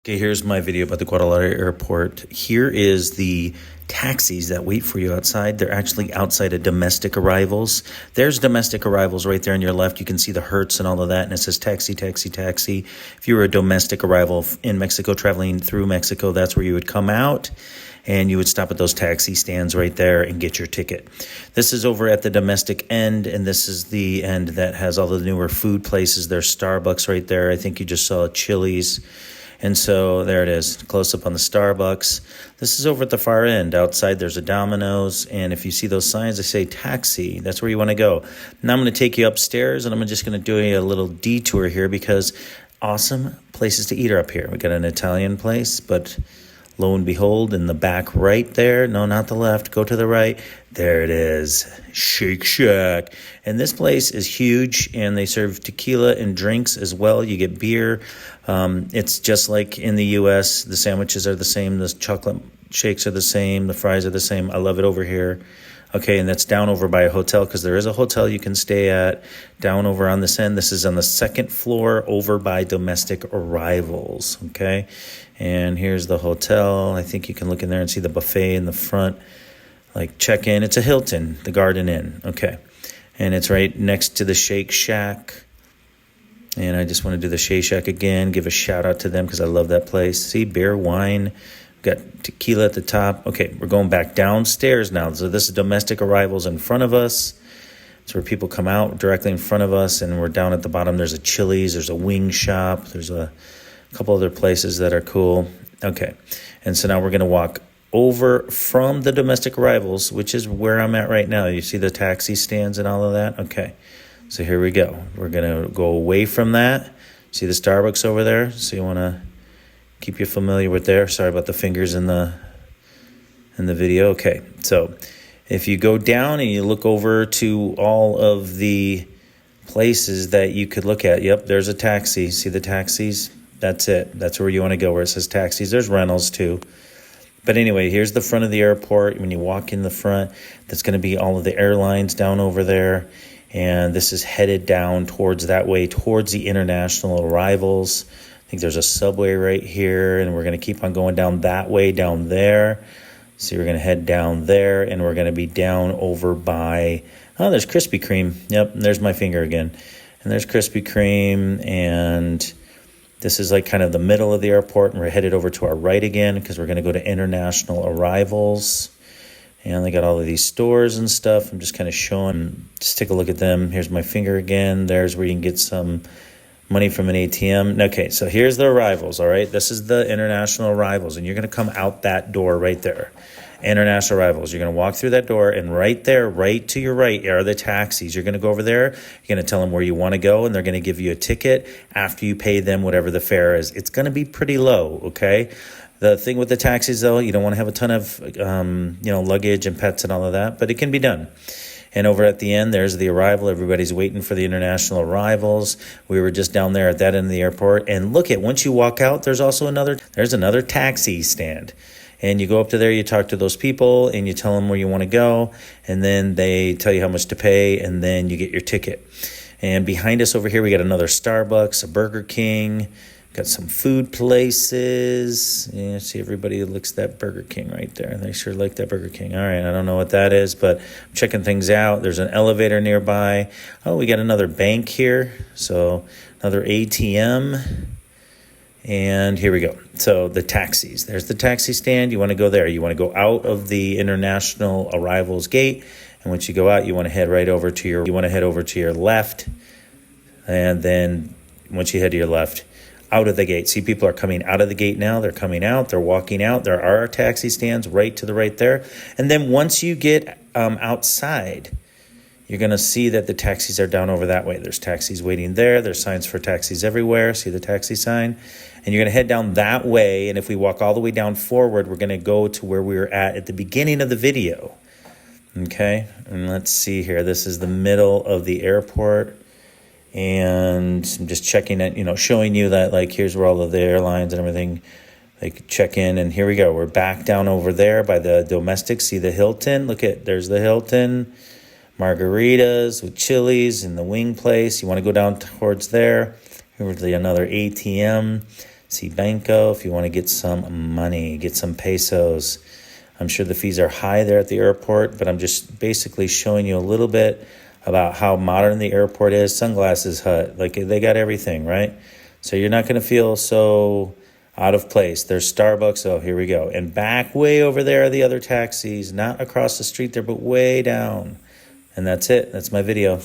Okay, here's my video about the Guadalajara Airport. Here is the taxis that wait for you outside. They're actually outside of domestic arrivals. There's domestic arrivals right there on your left. You can see the Hertz and all of that, and it says taxi, taxi, taxi. If you were a domestic arrival in Mexico, traveling through Mexico, that's where you would come out, and you would stop at those taxi stands right there and get your ticket. This is over at the domestic end, and this is the end that has all the newer food places. There's Starbucks right there. I think you just saw Chili's. And so there it is, close up on the Starbucks. This is over at the far end. Outside there's a Domino's, and if you see those signs, they say taxi. That's where you want to go. Now I'm going to take you upstairs, and I'm just going to do a little detour here because awesome places to eat are up here. We got an Italian place, but lo and behold, in the back right there, no, not the left, go to the right, there it is, Shake Shack. And this place is huge, and they serve tequila and drinks as well. You get beer. It's just like in the U.S. The sandwiches are the same. The chocolate shakes are the same. The fries are the same. I love it over here. Okay, and that's down over by a hotel because there is a hotel you can stay at down over on this end. This is on the second floor over by domestic arrivals, okay? And here's the hotel. I think you can look in there and see the buffet in the front, like check-in. It's a Hilton, the Garden Inn, okay? And it's right next to the Shake Shack. And I just want to do the Shake Shack again, give a shout-out to them because I love that place. See, beer, wine. Got tequila at the top. Okay, we're going back downstairs now. So this is domestic arrivals in front of us. It's where people come out directly in front of us, and we're down at the bottom. There's a Chili's, there's a wing shop, there's a couple other places that are cool. Okay, and so now we're going to walk over from the domestic arrivals, which is where I'm at right now. You see the taxi stands and all of that? Okay, so here we go. We're going to go away from that. See the Starbucks over there? So you want to keep you familiar with there. Sorry about the fingers in the video. Okay, so if you go down and you look over to all of the places that you could look at, yep, there's a taxi. See the taxis? That's it. That's where you want to go, where it says taxis. There's rentals too. But anyway, here's the front of the airport. When you walk in the front, that's going to be all of the airlines down over there. And this is headed down towards that way, towards the international arrivals. I think there's a subway right here, and we're going to keep on going down that way down there. So we're going to head down there, and we're going to be down over by, oh, there's Krispy Kreme. Yep, there's my finger again. And there's Krispy Kreme, and this is like kind of the middle of the airport, and we're headed over to our right again because we're going to go to international arrivals. And they got all of these stores and stuff. I'm just kind of showing, just take a look at them. Here's my finger again. There's where you can get some money from an ATM. Okay, so here's the arrivals, all right? This is the international arrivals, and you're going to come out that door right there. International arrivals. You're going to walk through that door, and right there, right to your right, are the taxis. You're going to go over there. You're going to tell them where you want to go, and they're going to give you a ticket after you pay them whatever the fare is. It's going to be pretty low, okay? The thing with the taxis, though, you don't want to have a ton of, luggage and pets and all of that, but it can be done. And over at the end, there's the arrival. Everybody's waiting for the international arrivals. We were just down there at that end of the airport. And look at, once you walk out, there's another taxi stand. And you go up to there, you talk to those people, and you tell them where you want to go. And then they tell you how much to pay, and then you get your ticket. And behind us over here, we got another Starbucks, a Burger King. Got some food places. Yeah, see, everybody looks at that Burger King right there. They sure like that Burger King. All right, I don't know what that is, but I'm checking things out. There's an elevator nearby. Oh, we got another bank here. So another ATM. And here we go. So the taxis. There's the taxi stand. You want to go there. You want to go out of the international arrivals gate. And once you go out, you want to head over to your left. And then once you head to your left, out of the gate. See, people are coming out of the gate now. They're coming out. They're walking out. There are taxi stands right to the right there. And then once you get outside, you're going to see that the taxis are down over that way. There's taxis waiting there. There's signs for taxis everywhere. See the taxi sign? And you're going to head down that way. And if we walk all the way down forward, we're going to go to where we were at the beginning of the video. Okay? And let's see here. This is the middle of the airport. And I'm just checking it, showing you that, like, here's where all of the airlines and everything, like, check in. And here we go. We're back down over there by the domestic. See the Hilton? There's the Hilton. Margaritas with Chili's and the wing place. You want to go down towards there. Here's another ATM. See Banco if you want to get some money, get some pesos. I'm sure the fees are high there at the airport, but I'm just basically showing you a little bit about how modern the airport is. Sunglasses Hut, like they got everything, right? So you're not going to feel so out of place. There's Starbucks. Oh, here we go. And back way over there are the other taxis, not across the street there, but way down. And that's it. That's my video.